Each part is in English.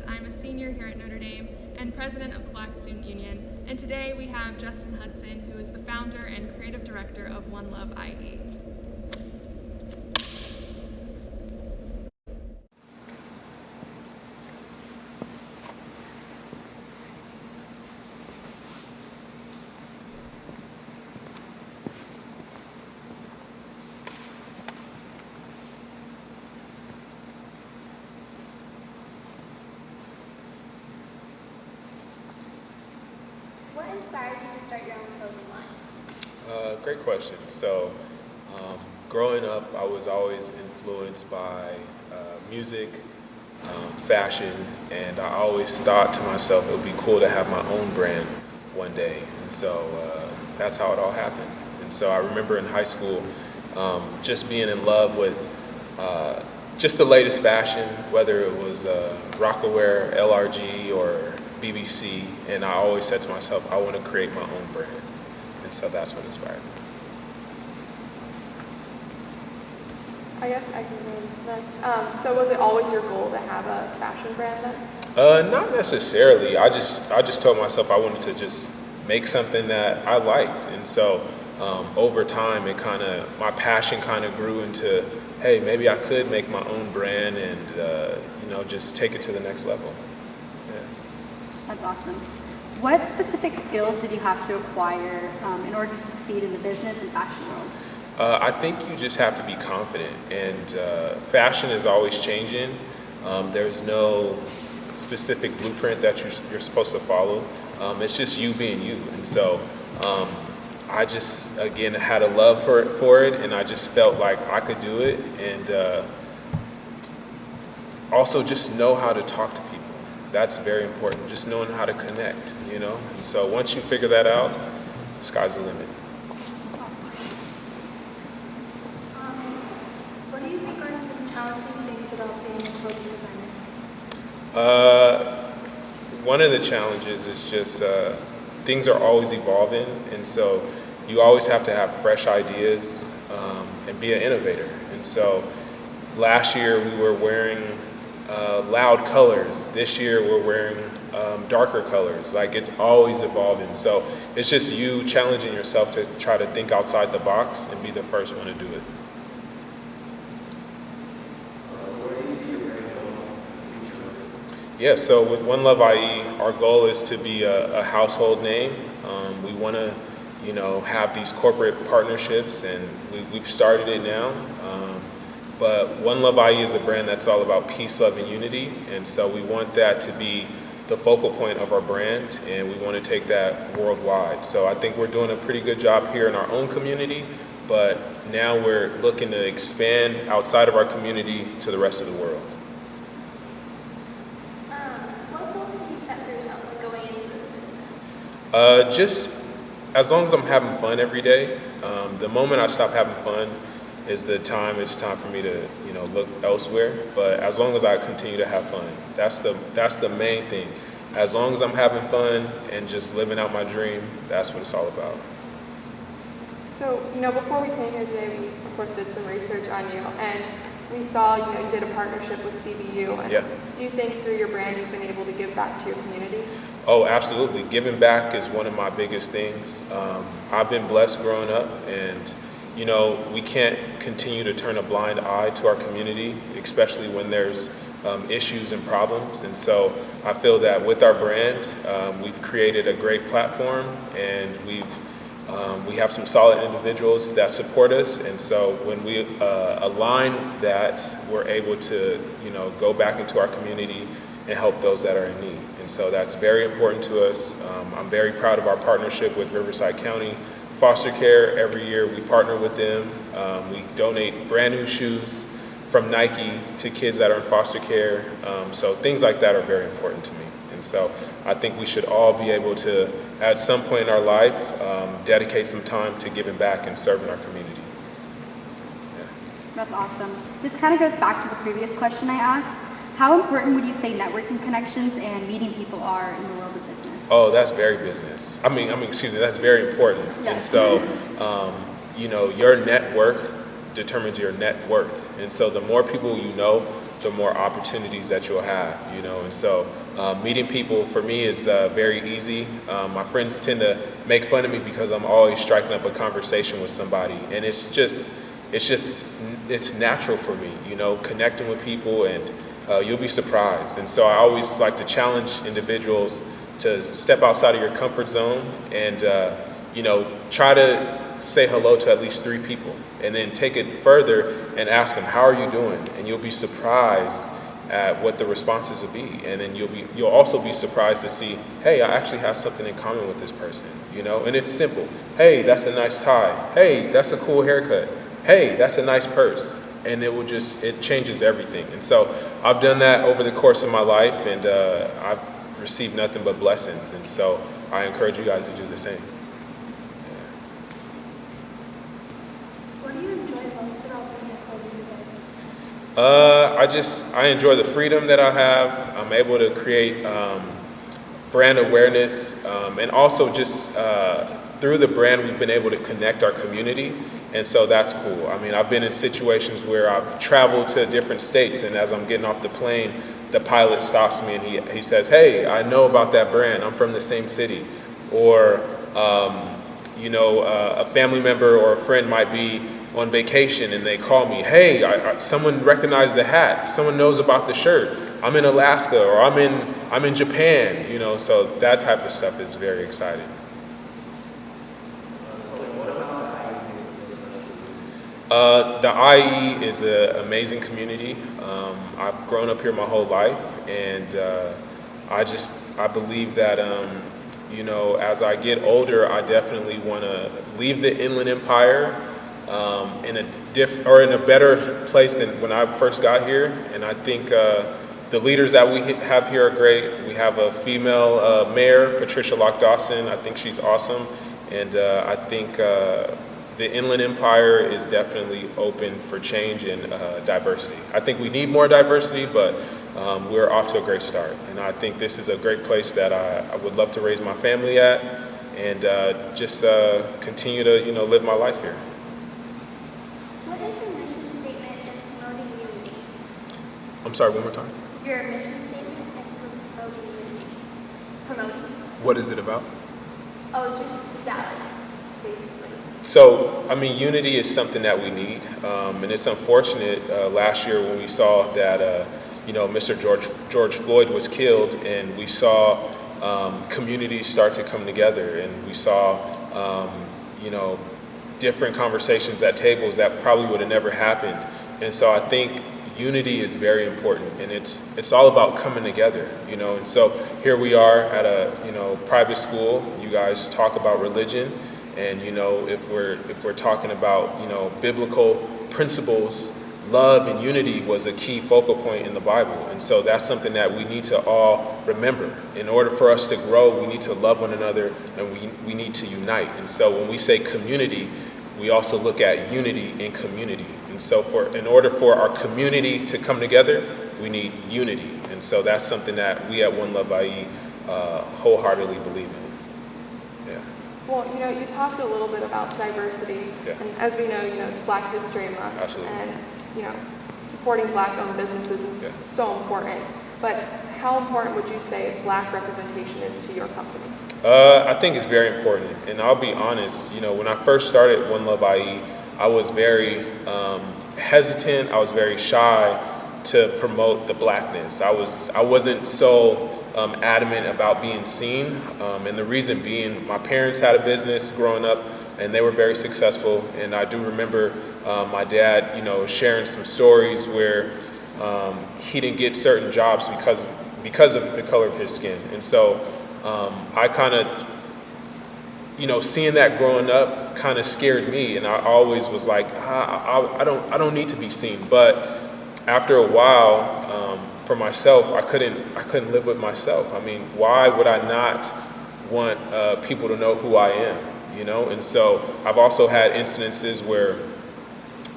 I'm a senior here at Notre Dame and president of the Black Student Union. And today we have Hudson, who is the founder and creative director of One Love IE. What inspired you to start your own clothing line? Great question. So, growing up, I was always influenced by music, fashion, and I always thought to myself it would be cool to have my own brand one day. And so that's how it all happened. And so I remember in high school just being in love with just the latest fashion, whether it was Rockaware, LRG, or BBC, and I always said to myself, I want to create my own brand. And so that's what inspired me. I guess I can go next. So was it always your goal to have a fashion brand then? Not necessarily. I just told myself I wanted to just make something that I liked. And so over time, my passion kind of grew into, hey, maybe I could make my own brand and just take it to the next level. That's awesome. What specific skills did you have to acquire in order to succeed in the business and fashion world? I think you just have to be confident, and fashion is always changing. There's no specific blueprint that you're supposed to follow. It's just you being you, and so I just, again, had a love for it, and I just felt like I could do it, and also just know how to talk to people. That's very important, just knowing how to connect, And so once you figure that out, the sky's the limit. What do you think are some challenging things about being a clothing designer? One of the challenges is just things are always evolving, and so you always have to have fresh ideas and be an innovator. And so last year we were wearing loud colors. This year we're wearing darker colors. Like, it's always evolving. So it's just you challenging yourself to try to think outside the box and be the first one to do it. Yeah, so with One Love IE, our goal is to be a household name. We want to, have these corporate partnerships, and we've started it now. But One Love IE is a brand that's all about peace, love, and unity, and so we want that to be the focal point of our brand, and we want to take that worldwide. So I think we're doing a pretty good job here in our own community, but now we're looking to expand outside of our community to the rest of the world. What goals did you set for yourself going into this business? Just as long as I'm having fun every day. The moment I stop having fun is it's time for me to look elsewhere. But as long as I continue to have fun, that's the main thing. As long as I'm having fun and just living out my dream, that's what it's all about. So, before we came here today, we of course did some research on you, and we saw, you did a partnership with CBU. And yeah. Do you think through your brand you've been able to give back to your community? Oh, absolutely. Giving back is one of my biggest things. I've been blessed growing up, and we can't continue to turn a blind eye to our community, especially when there's issues and problems. And so I feel that with our brand, we've created a great platform, and we have some solid individuals that support us. And so when we align that, we're able to go back into our community and help those that are in need. And so that's very important to us. I'm very proud of our partnership with Riverside County Foster Care. Every year we partner with them. We donate brand new shoes from Nike to kids that are in foster care. So things like that are very important to me. And so I think we should all be able to, at some point in our life, dedicate some time to giving back and serving our community. Yeah. That's awesome. This kind of goes back to the previous question I asked. How important would you say networking connections and meeting people are in the world of business? Oh, that's very business. Excuse me, that's very important. Yes. And so, your net worth determines your net worth. And so the more people you know, the more opportunities that you'll have, And so meeting people for me is very easy. My friends tend to make fun of me because I'm always striking up a conversation with somebody. And it's natural for me, connecting with people, and you'll be surprised. And so I always like to challenge individuals to step outside of your comfort zone and, try to say hello to at least 3 people, and then take it further and ask them, how are you doing? And you'll be surprised at what the responses will be. And then you'll also be surprised to see, hey, I actually have something in common with this person, and it's simple. Hey, that's a nice tie. Hey, that's a cool haircut. Hey, that's a nice purse. And it changes everything. And so I've done that over the course of my life, and I've received nothing but blessings. And so I encourage you guys to do the same. What do you enjoy most about being a clothing designer? I enjoy the freedom that I have. I'm able to create brand awareness, and also just through the brand, we've been able to connect our community. And so that's cool. I've been in situations where I've traveled to different states, and as I'm getting off the plane, the pilot stops me and he says, hey, I know about that brand. I'm from the same city. Or, a family member or a friend might be on vacation and they call me, hey, someone recognized the hat. Someone knows about the shirt. I'm in Alaska, or I'm in Japan, so that type of stuff is very exciting. The IE is an amazing community. I've grown up here my whole life, and I believe that as I get older, I definitely want to leave the Inland Empire in a better place than when I first got here. And I think the leaders that we have here are great. We have a female mayor, Patricia Locke Dawson. I think she's awesome, and I think the Inland Empire is definitely open for change and diversity. I think we need more diversity, but we're off to a great start. And I think this is a great place that I would love to raise my family at, and just continue to live my life here. What is your mission statement in promoting unity? I'm sorry, one more time. Your mission statement in promoting unity. Promoting? What is it about? Oh, just that, basically. So, unity is something that we need, and it's unfortunate last year when we saw that, Mr. George Floyd was killed, and we saw communities start to come together, and we saw, different conversations at tables that probably would have never happened. And so I think unity is very important, and it's all about coming together, And so here we are at a, private school. You guys talk about religion. And if we're talking about biblical principles, love and unity was a key focal point in the Bible. And so that's something that we need to all remember. In order for us to grow, we need to love one another, and we need to unite. And so when we say community, we also look at unity in community. And so in order for our community to come together, we need unity. And so that's something that we at One Love IE wholeheartedly believe in. Yeah. Well, you talked a little bit about diversity, Yeah. and as we know, it's Black History Month, Absolutely. and supporting Black-owned businesses is Yeah. so important. But how important would you say Black representation is to your company? I think it's very important, and I'll be honest. When I first started One Love IE, I was very hesitant. I was very shy to promote the Blackness. I wasn't so adamant about being seen, and the reason being, my parents had a business growing up, and they were very successful. And I do remember my dad, sharing some stories where he didn't get certain jobs because of the color of his skin. And so I kind of, seeing that growing up kind of scared me, and I always was like, I don't need to be seen. But after a while, for myself, I couldn't live with myself. I mean, why would I not want people to know who I am, you know? And so I've also had incidences where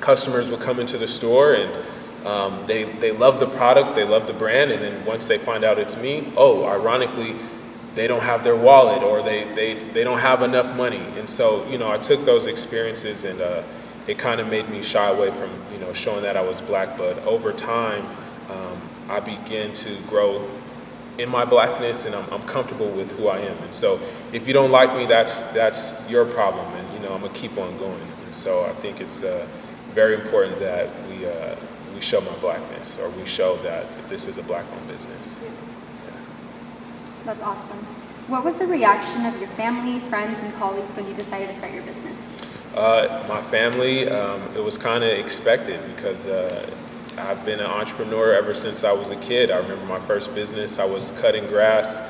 customers would come into the store and they love the product, they love the brand, and then once they find out it's me, oh, ironically, they don't have their wallet, or they don't have enough money. And so, you know, I took those experiences and it kind of made me shy away from, you know, showing that I was black. But over time, I began to grow in my blackness, and I'm comfortable with who I am. And so if you don't like me, that's your problem, and, you know, I'm gonna keep on going. And so I think it's very important that we show my blackness, or we show that this is a black-owned business. That's awesome. What was the reaction of your family, friends, and colleagues when you decided to start your business? My family, it was kind of expected, because I've been an entrepreneur ever since I was a kid. I remember my first business, I was cutting grass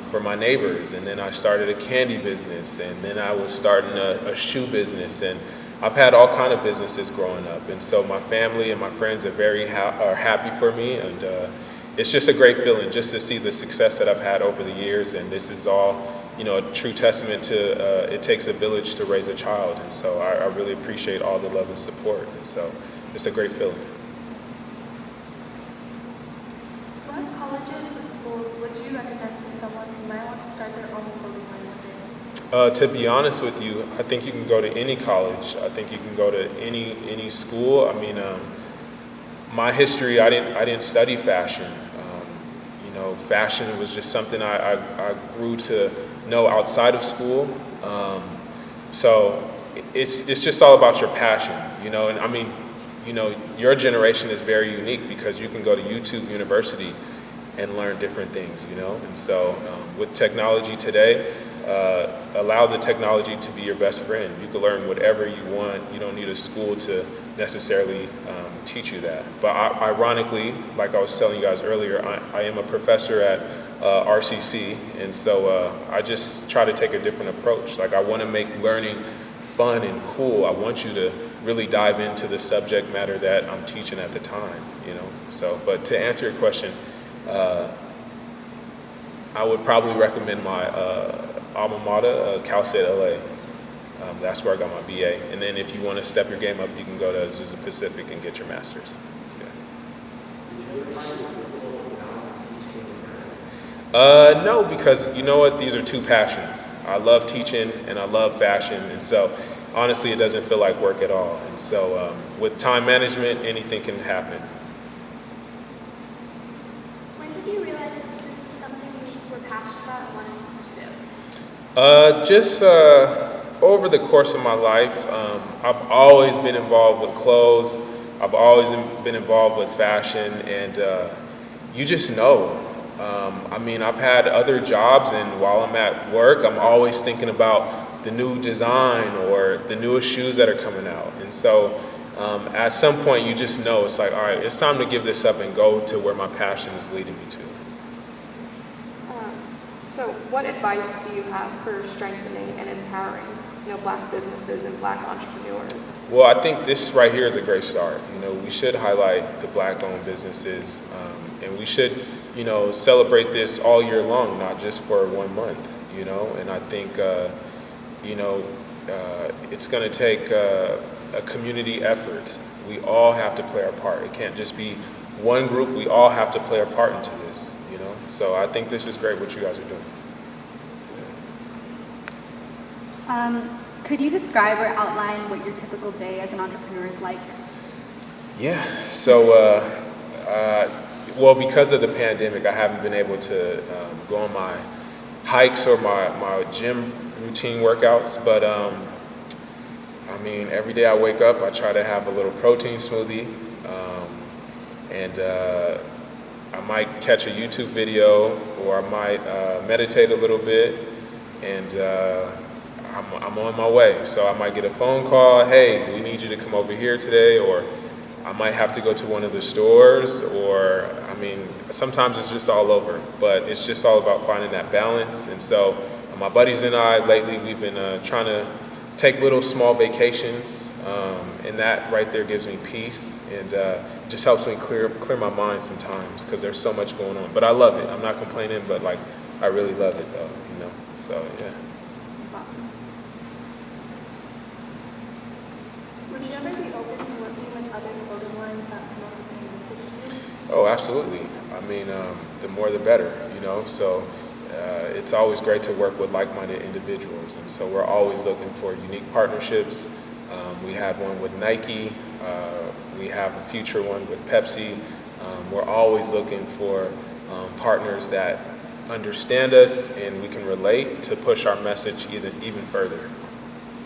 for my neighbors, and then I started a candy business, and then I was starting a shoe business, and I've had all kind of businesses growing up. And so my family and my friends are very happy for me, and it's just a great feeling just to see the success that I've had over the years. And this is all, you know, a true testament to it takes a village to raise a child. And so I really appreciate all the love and support. And so it's a great feeling. What colleges or schools would you recommend for someone who might want to start their own clothing line one day? To be honest with you, I think you can go to any college. I think you can go to any school. I mean, my history, I didn't study fashion. You know, fashion was just something I grew to know outside of school. So it's just all about your passion, you know. And I mean, you know, your generation is very unique because you can go to YouTube University and learn different things, you know. And so with technology today, allow the technology to be your best friend. You can learn whatever you want. You don't need a school to necessarily teach you that. But ironically, like I was telling you guys earlier, I am a professor at RCC, and so I just try to take a different approach. Like, I want to make learning fun and cool. I want you to really dive into the subject matter that I'm teaching at the time, you know. So, but to answer your question, I would probably recommend my alma mater, Cal State LA. That's where I got my BA. And then if you want to step your game up, you can go to Azusa Pacific and get your master's. Yeah. No, because you know what? These are two passions. I love teaching and I love fashion. And so honestly, it doesn't feel like work at all. And so with time management, anything can happen. When did you realize that this was something you were passionate about and wanted to pursue? Just over the course of my life, I've always been involved with clothes. I've always been involved with fashion, and you just know. I mean, I've had other jobs, and while I'm at work, I'm always thinking about the new design or the newest shoes that are coming out. And so at some point, you just know, it's like, all right, it's time to give this up and go to where my passion is leading me to. So what advice do you have for strengthening and empowering, you know, Black businesses and Black entrepreneurs? Well, I think this right here is a great start. You know, we should highlight the Black-owned businesses, and we should, you know, celebrate this all year long, not just for 1 month, you know. And I think, you know, it's going to take a community effort. We all have to play our part. It can't just be one group. We all have to play our part into this, you know. So I think this is great what you guys are doing. Could you describe or outline what your typical day as an entrepreneur is like? Yeah, so, well, because of the pandemic, I haven't been able to go on my hikes or my gym routine workouts, but I mean, every day I wake up, I try to have a little protein smoothie, and I might catch a YouTube video, or I might meditate a little bit, and I'm on my way. So I might get a phone call, hey, we need you to come over here today, or I might have to go to one of the stores, or, I mean, sometimes it's just all over, but it's just all about finding that balance. And so my buddies and I, lately, we've been trying to take little small vacations and that right there gives me peace, and just helps me clear my mind sometimes because there's so much going on. But I love it. I'm not complaining, but like I really love it though, you know. So yeah. Would you ever be open to working with other clothing lines that promote the same message as you? Oh, absolutely. I mean, the more the better, you know. So it's always great to work with like-minded individuals, and so we're always looking for unique partnerships. We had one with Nike. We have a future one with Pepsi. We're always looking for partners that understand us and we can relate to push our message even further.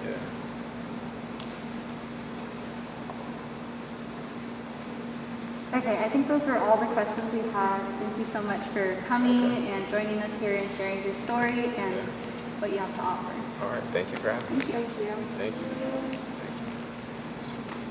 Yeah. Okay, I think those are all the questions we have. Thank you so much for coming and joining us here and sharing your story and what you have to offer. All right, thank you for having me. Thank you. Thank you. Thank you.